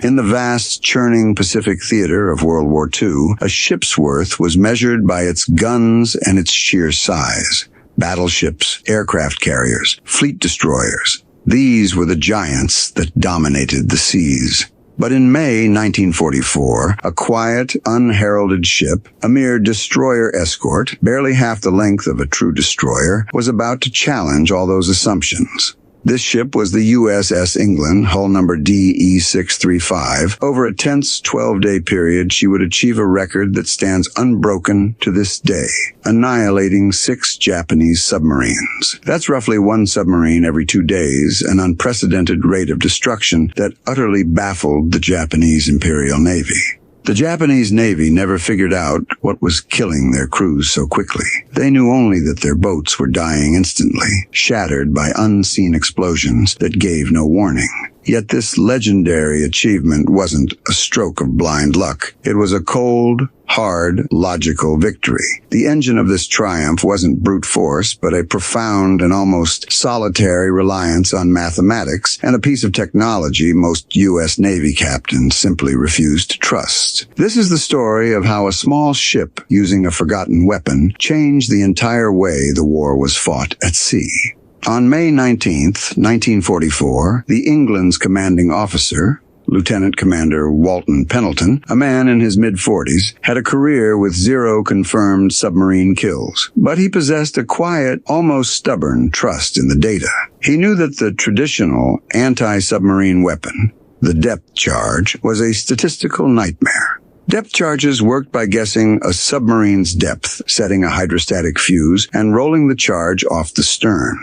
In the vast, churning Pacific theater of World War II, a ship's worth was measured by its guns and its sheer size. Battleships, aircraft carriers, fleet destroyers. These were the giants that dominated the seas. But in May 1944, a quiet, unheralded ship, a mere Destroyer Escort, barely half the length of a true destroyer, was about to challenge all those assumptions. This ship was the USS England, hull number DE635. Over a tense 12-day period, she would achieve a record that stands unbroken to this day, annihilating 6 Japanese submarines. That's roughly 1 submarine every 2 days, an unprecedented rate of destruction that utterly baffled the Japanese Imperial Navy. The Japanese Navy never figured out what was killing their crews so quickly. They knew only that their boats were dying instantly, shattered by unseen explosions that gave no warning. Yet this legendary achievement wasn't a stroke of blind luck. It was a cold, hard, logical victory. The engine of this triumph wasn't brute force, but a profound and almost solitary reliance on mathematics and a piece of technology most U.S. Navy captains simply refused to trust. This is the story of how a small ship using a forgotten weapon changed the entire way the war was fought at sea. On May 19, 1944, the England's commanding officer, Lieutenant Commander Walton Pendleton, a man in his mid-40s, had a career with 0 confirmed submarine kills. But he possessed a quiet, almost stubborn trust in the data. He knew that the traditional anti-submarine weapon, the depth charge, was a statistical nightmare. Depth charges worked by guessing a submarine's depth, setting a hydrostatic fuse, and rolling the charge off the stern.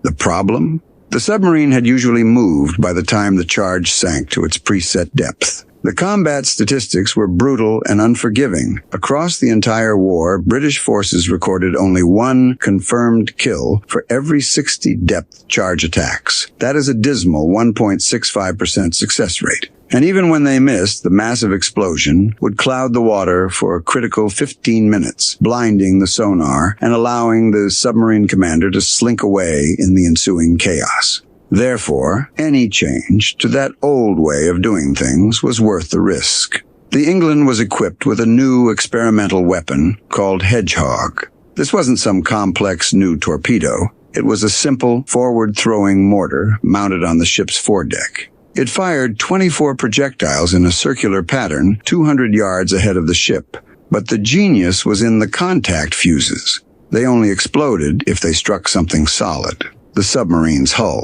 The problem? The submarine had usually moved by the time the charge sank to its preset depth. The combat statistics were brutal and unforgiving. Across the entire war, British forces recorded only 1 confirmed kill for every 60 depth charge attacks. That is a dismal 1.65% success rate. And even when they missed, the massive explosion would cloud the water for a critical 15 minutes, blinding the sonar and allowing the submarine commander to slink away in the ensuing chaos. Therefore, any change to that old way of doing things was worth the risk. The England was equipped with a new experimental weapon called Hedgehog. This wasn't some complex new torpedo. It was a simple, forward-throwing mortar mounted on the ship's foredeck. It fired 24 projectiles in a circular pattern 200 yards ahead of the ship. But the genius was in the contact fuses. They only exploded if they struck something solid, the submarine's hull.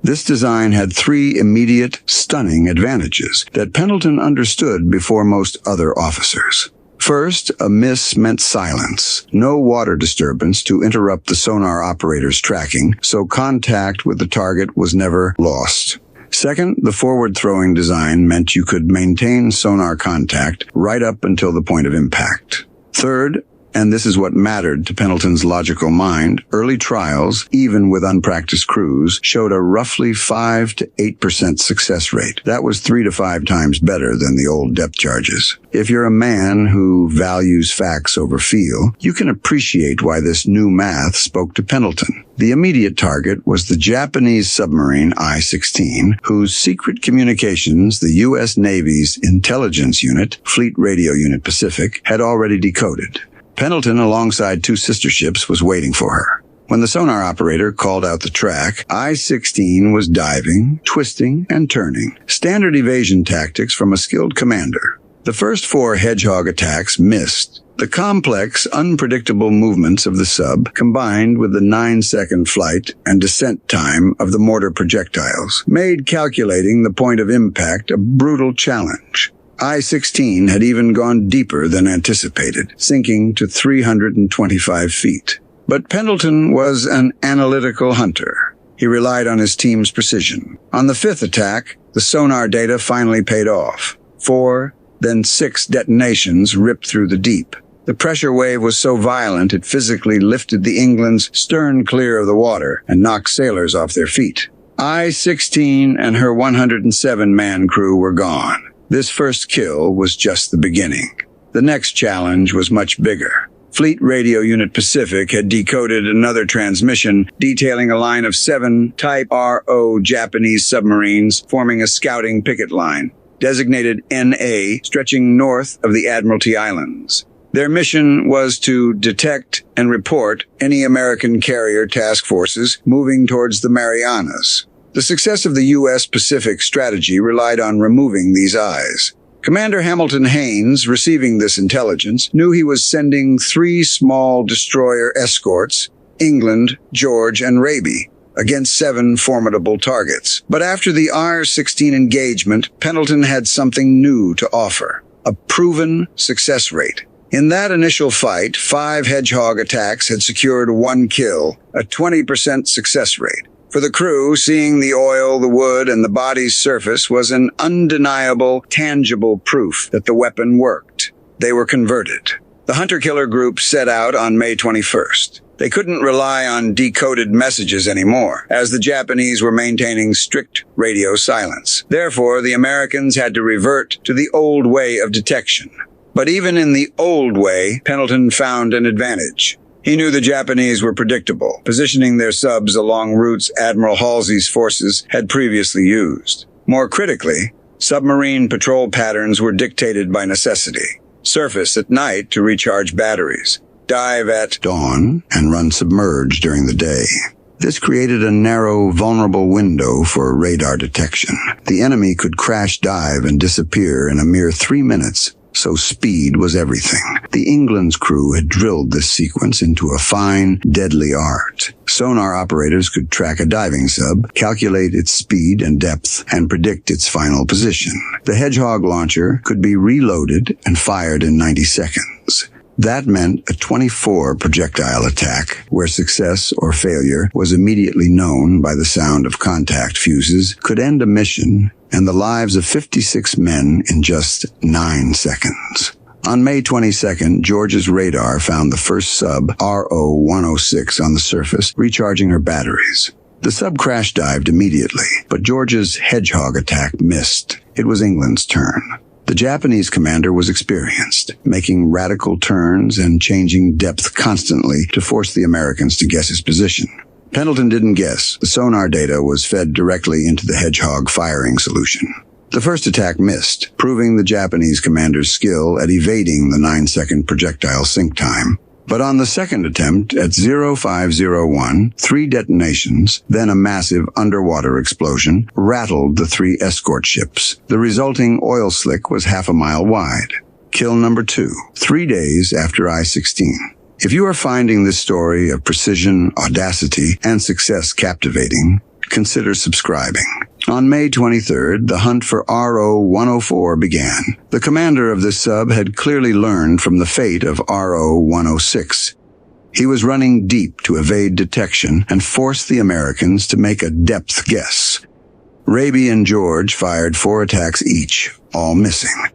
This design had 3 immediate, stunning advantages that Pendleton understood before most other officers. First, a miss meant silence. No water disturbance to interrupt the sonar operator's tracking, so contact with the target was never lost. Second, the forward-throwing design meant you could maintain sonar contact right up until the point of impact. Third, and this is what mattered to Pendleton's logical mind, early trials, even with unpracticed crews, showed a roughly 5 to 8% success rate. That was 3 to 5 times better than the old depth charges. If you're a man who values facts over feel, you can appreciate why this new math spoke to Pendleton. The immediate target was the Japanese submarine I-16, whose secret communications the U.S. Navy's intelligence unit, Fleet Radio Unit Pacific, had already decoded. Pendleton, alongside 2 sister ships, was waiting for her. When the sonar operator called out the track, I-16 was diving, twisting, and turning. Standard evasion tactics from a skilled commander. The first 4 Hedgehog attacks missed. The complex, unpredictable movements of the sub, combined with the 9-second flight and descent time of the mortar projectiles, made calculating the point of impact a brutal challenge. I-16 had even gone deeper than anticipated, sinking to 325 feet. But Pendleton was an analytical hunter. He relied on his team's precision. On the 5th attack, the sonar data finally paid off. 4, then 6 detonations ripped through the deep. The pressure wave was so violent it physically lifted the England's stern clear of the water and knocked sailors off their feet. I-16 and her 107-man crew were gone. This first kill was just the beginning. The next challenge was much bigger. Fleet Radio Unit Pacific had decoded another transmission detailing a line of 7 Type RO Japanese submarines forming a scouting picket line. designated NA, stretching north of the Admiralty Islands. Their mission was to detect and report any American carrier task forces moving towards the Marianas. The success of the U.S. Pacific strategy relied on removing these eyes. Commander Hamilton Haines, receiving this intelligence, knew he was sending 3 small destroyer escorts, England, George, and Raby, against 7 formidable targets. But after the R-16 engagement, Pendleton had something new to offer, a proven success rate. In that initial fight, 5 Hedgehog attacks had secured 1 kill, a 20% success rate. For the crew, seeing the oil, the wood, and the body's surface was an undeniable, tangible proof that the weapon worked. They were converted. The hunter-killer group set out on May 21st. They couldn't rely on decoded messages anymore, as the Japanese were maintaining strict radio silence. Therefore, the Americans had to revert to the old way of detection. But even in the old way, Pendleton found an advantage. He knew the Japanese were predictable, positioning their subs along routes Admiral Halsey's forces had previously used. More critically, submarine patrol patterns were dictated by necessity. Surface at night to recharge batteries, dive at dawn, and run submerged during the day. This created a narrow, vulnerable window for radar detection. The enemy could crash dive and disappear in a mere 3 minutes. So speed was everything. The England's crew had drilled this sequence into a fine, deadly art. Sonar operators could track a diving sub, calculate its speed and depth, and predict its final position. The Hedgehog launcher could be reloaded and fired in 90 seconds. That meant a 24 projectile attack, where success or failure was immediately known by the sound of contact fuses, could end a mission and the lives of 56 men in just 9 seconds. On May 22nd, George's radar found the first sub, RO-106, on the surface, recharging her batteries. The sub crash-dived immediately, but George's Hedgehog attack missed. It was England's turn. The Japanese commander was experienced, making radical turns and changing depth constantly to force the Americans to guess his position. Pendleton didn't guess. The sonar data was fed directly into the Hedgehog firing solution. The first attack missed, proving the Japanese commander's skill at evading the 9-second projectile sink time. But on the second attempt, at 0501, 3 detonations, then a massive underwater explosion, rattled the 3 escort ships. The resulting oil slick was half a mile wide. Kill number 2, 3 days after I-16. If you are finding this story of precision, audacity, and success captivating, consider subscribing. On May 23rd, the hunt for RO-104 began. The commander of this sub had clearly learned from the fate of RO-106. He was running deep to evade detection and force the Americans to make a depth guess. Raby and George fired 4 attacks each, all missing.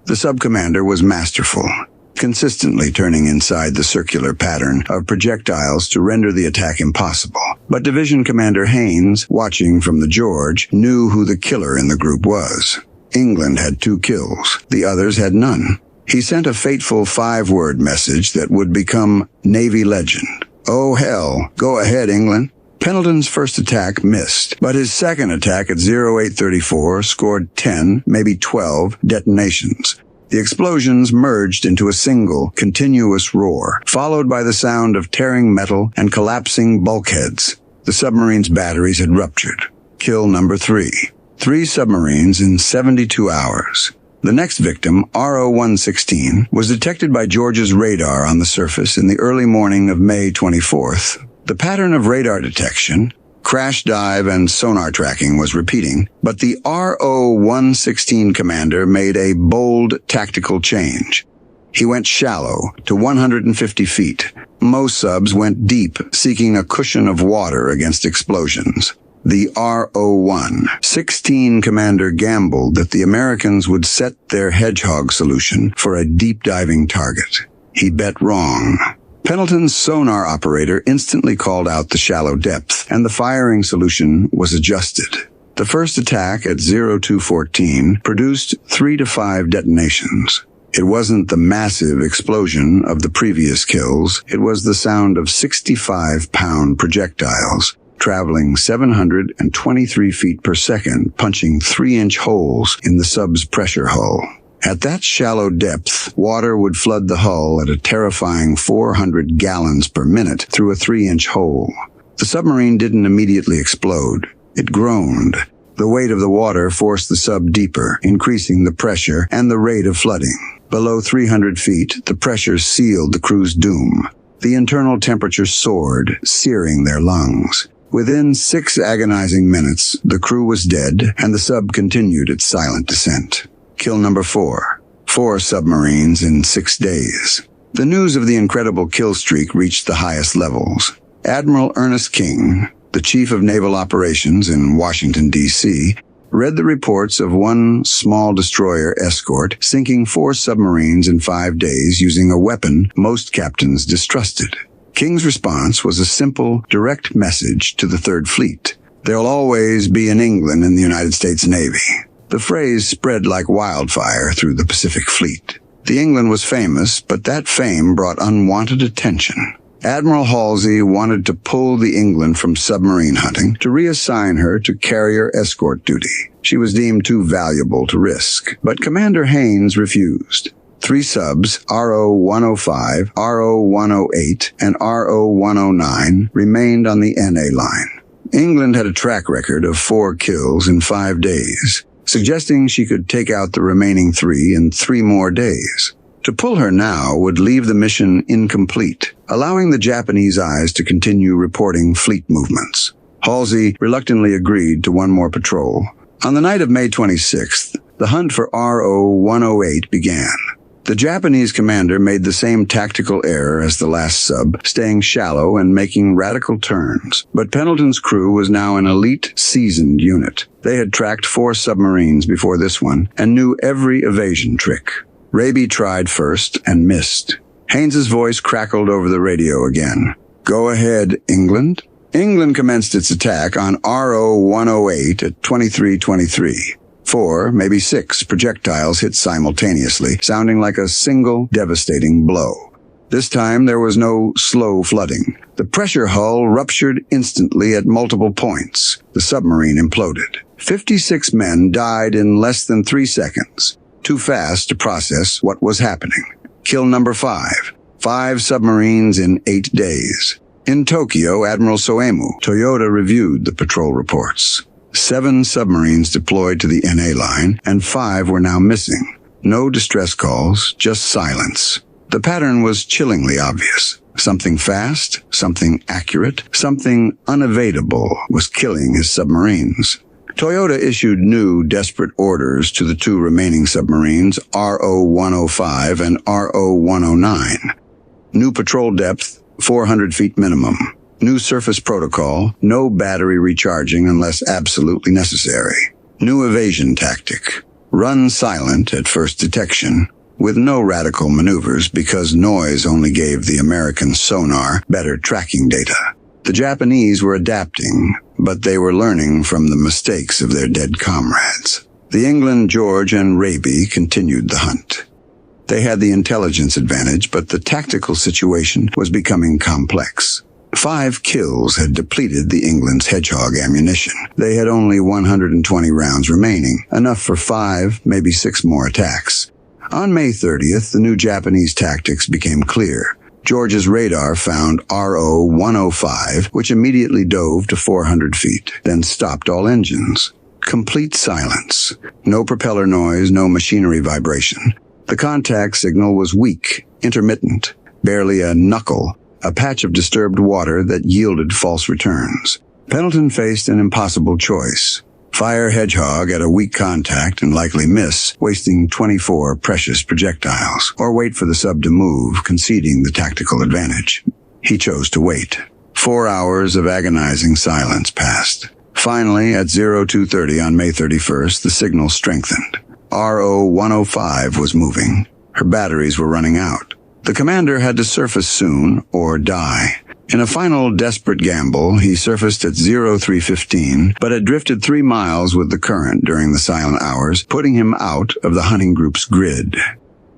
The sub-commander was masterful, consistently turning inside the circular pattern of projectiles to render the attack impossible. But Division Commander Haines, watching from the George, knew who the killer in the group was. England had 2 kills. The others had none. He sent a fateful 5-word message that would become Navy legend. "Oh hell, go ahead, England." Pendleton's first attack missed, but his second attack at 0834 scored 10, maybe 12, detonations. The explosions merged into a single, continuous roar, followed by the sound of tearing metal and collapsing bulkheads. The submarine's batteries had ruptured. Kill number 3. 3 submarines in 72 hours. The next victim, RO-116, was detected by George's radar on the surface in the early morning of May 24th. The pattern of radar detection, crash dive, and sonar tracking was repeating, but the RO-116 commander made a bold tactical change. He went shallow to 150 feet. Most subs went deep, seeking a cushion of water against explosions. The RO-116 commander gambled that the Americans would set their Hedgehog solution for a deep-diving target. He bet wrong. Pendleton's sonar operator instantly called out the shallow depth, and the firing solution was adjusted. The first attack at 0214 produced 3 to 5 detonations. It wasn't the massive explosion of the previous kills. It was the sound of 65-pound projectiles traveling 723 feet per second, punching 3-inch holes in the sub's pressure hull. At that shallow depth, water would flood the hull at a terrifying 400 gallons per minute through a 3-inch hole. The submarine didn't immediately explode. It groaned. The weight of the water forced the sub deeper, increasing the pressure and the rate of flooding. Below 300 feet, the pressure sealed the crew's doom. The internal temperature soared, searing their lungs. Within 6 agonizing minutes, the crew was dead, and the sub continued its silent descent. Kill number 4. 4 submarines in 6 days. The news of the incredible kill streak reached the highest levels. Admiral Ernest King, the chief of naval operations in Washington, D.C., read the reports of one small destroyer escort sinking 4 submarines in 5 days using a weapon most captains distrusted. King's response was a simple, direct message to the Third Fleet. There'll always be an England in the United States Navy. The phrase spread like wildfire through the Pacific Fleet. The England was famous, but that fame brought unwanted attention. Admiral Halsey wanted to pull the England from submarine hunting to reassign her to carrier escort duty. She was deemed too valuable to risk, but Commander Haynes refused. 3 subs, RO-105, RO-108, and RO-109, remained on the NA line. England had a track record of 4 kills in 5 days, suggesting she could take out the remaining 3 in 3 more days. To pull her now would leave the mission incomplete, allowing the Japanese eyes to continue reporting fleet movements. Halsey reluctantly agreed to 1 more patrol. On the night of May 26th, the hunt for RO-108 began. The Japanese commander made the same tactical error as the last sub, staying shallow and making radical turns. But Pendleton's crew was now an elite, seasoned unit. They had tracked 4 submarines before this one and knew every evasion trick. Raby tried first and missed. Haynes's voice crackled over the radio again. "Go ahead, England." England commenced its attack on RO-108 at 23:23. 4, maybe 6 projectiles hit simultaneously, sounding like a single devastating blow. This time there was no slow flooding. The pressure hull ruptured instantly at multiple points. The submarine imploded. 56 men died in less than 3 seconds. Too fast to process what was happening. Kill number 5. 5 submarines in 8 days. In Tokyo, Admiral Soemu Toyota reviewed the patrol reports. 7 submarines deployed to the NA line, and 5 were now missing. No distress calls, just silence. The pattern was chillingly obvious. Something fast, something accurate, something unevadable was killing his submarines. Toyota issued new, desperate orders to the 2 remaining submarines, RO-105 and RO-109. New patrol depth, 400 feet minimum. New surface protocol, no battery recharging unless absolutely necessary. New evasion tactic, run silent at first detection, with no radical maneuvers because noise only gave the American sonar better tracking data. The Japanese were adapting, but they were learning from the mistakes of their dead comrades. The England, George, and Raby continued the hunt. They had the intelligence advantage, but the tactical situation was becoming complex. 5 kills had depleted the England's Hedgehog ammunition. They had only 120 rounds remaining, enough for 5, maybe 6 more attacks. On May 30th, the new Japanese tactics became clear. George's radar found RO-105, which immediately dove to 400 feet, then stopped all engines. Complete silence. No propeller noise, no machinery vibration. The contact signal was weak, intermittent, barely a knuckle, a patch of disturbed water that yielded false returns. Pendleton faced an impossible choice. Fire Hedgehog at a weak contact and likely miss, wasting 24 precious projectiles, or wait for the sub to move, conceding the tactical advantage. He chose to wait. 4 hours of agonizing silence passed. Finally, at 0230 on May 31st, the signal strengthened. RO-105 was moving. Her batteries were running out. The commander had to surface soon or die. In a final desperate gamble, he surfaced at 0315, but had drifted 3 miles with the current during the silent hours, putting him out of the hunting group's grid.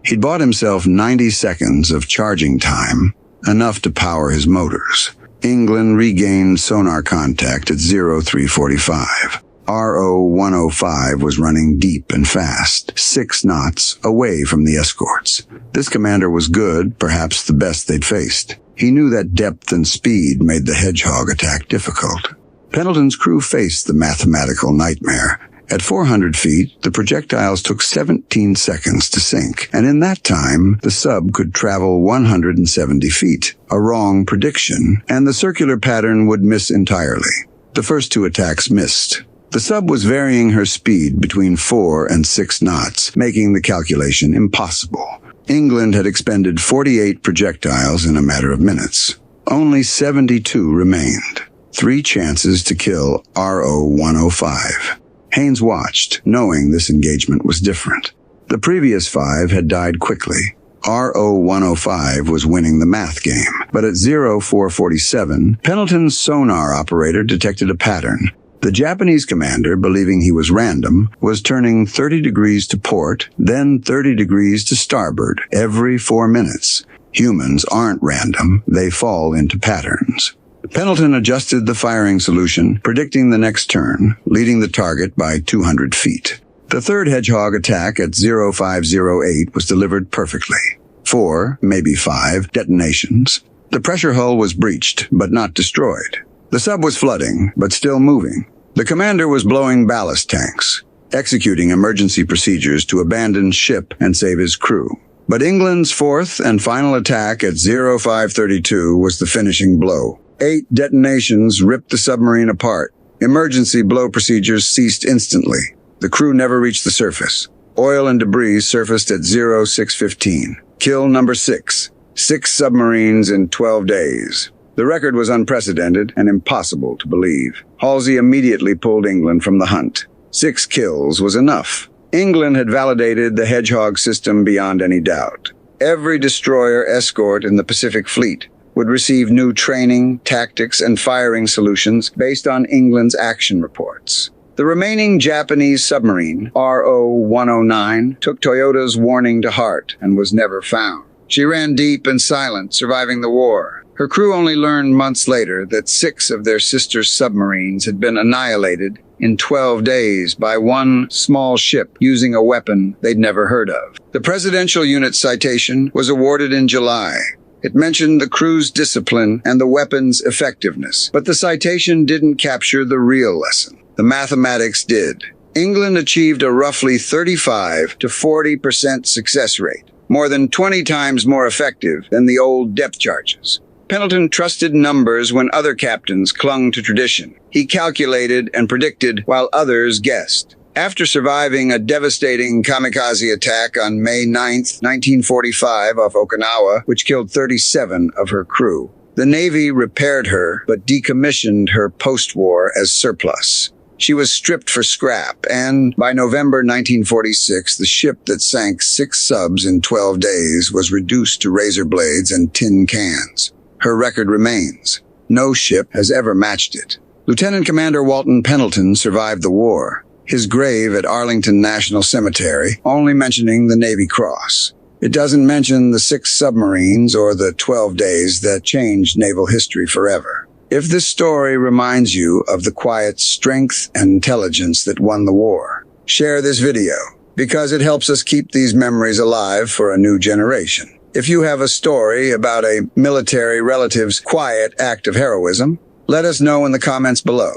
He'd bought himself 90 seconds of charging time, enough to power his motors. England regained sonar contact at 0345. RO-105 was running deep and fast, 6 knots away from the escorts. This commander was good, perhaps the best they'd faced. He knew that depth and speed made the Hedgehog attack difficult. Pendleton's crew faced the mathematical nightmare. At 400 feet, the projectiles took 17 seconds to sink, and in that time, the sub could travel 170 feet. A wrong prediction, and the circular pattern would miss entirely. The first 2 attacks missed. The sub was varying her speed between 4 and 6 knots, making the calculation impossible. England had expended 48 projectiles in a matter of minutes. Only 72 remained. 3 chances to kill RO-105. Haynes watched, knowing this engagement was different. The previous 5 had died quickly. RO-105 was winning the math game, but at 0447, Pendleton's sonar operator detected a pattern. The Japanese commander, believing he was random, was turning 30 degrees to port, then 30 degrees to starboard every 4 minutes. Humans aren't random, they fall into patterns. Pendleton adjusted the firing solution, predicting the next turn, leading the target by 200 feet. The third Hedgehog attack at 0508 was delivered perfectly. 4, maybe 5, detonations. The pressure hull was breached, but not destroyed. The sub was flooding, but still moving. The commander was blowing ballast tanks, executing emergency procedures to abandon ship and save his crew. But England's 4th and final attack at 0532 was the finishing blow. 8 detonations ripped the submarine apart. Emergency blow procedures ceased instantly. The crew never reached the surface. Oil and debris surfaced at 0615. Kill number 6. 6 submarines in 12 days. The record was unprecedented and impossible to believe. Halsey immediately pulled England from the hunt. 6 kills was enough. England had validated the Hedgehog system beyond any doubt. Every destroyer escort in the Pacific Fleet would receive new training, tactics, and firing solutions based on England's action reports. The remaining Japanese submarine, RO-109, took Toyota's warning to heart and was never found. She ran deep and silent, surviving the war. Her crew only learned months later that 6 of their sister submarines had been annihilated in 12 days by one small ship using a weapon they'd never heard of. The Presidential Unit Citation was awarded in July. It mentioned the crew's discipline and the weapon's effectiveness, but the citation didn't capture the real lesson. The mathematics did. England achieved a roughly 35 to 40% success rate, more than 20 times more effective than the old depth charges. Pendleton trusted numbers when other captains clung to tradition. He calculated and predicted while others guessed. After surviving a devastating kamikaze attack on May 9, 1945 off Okinawa, which killed 37 of her crew, the Navy repaired her but decommissioned her post-war as surplus. She was stripped for scrap, and by November 1946, the ship that sank 6 subs in 12 days was reduced to razor blades and tin cans. Her record remains. No ship has ever matched it. Lieutenant Commander Walton Pendleton survived the war. His grave at Arlington National Cemetery, only mentioning the Navy Cross. It doesn't mention the 6 submarines or the 12 days that changed naval history forever. If this story reminds you of the quiet strength and intelligence that won the war, share this video, because it helps us keep these memories alive for a new generation. If you have a story about a military relative's quiet act of heroism, let us know in the comments below.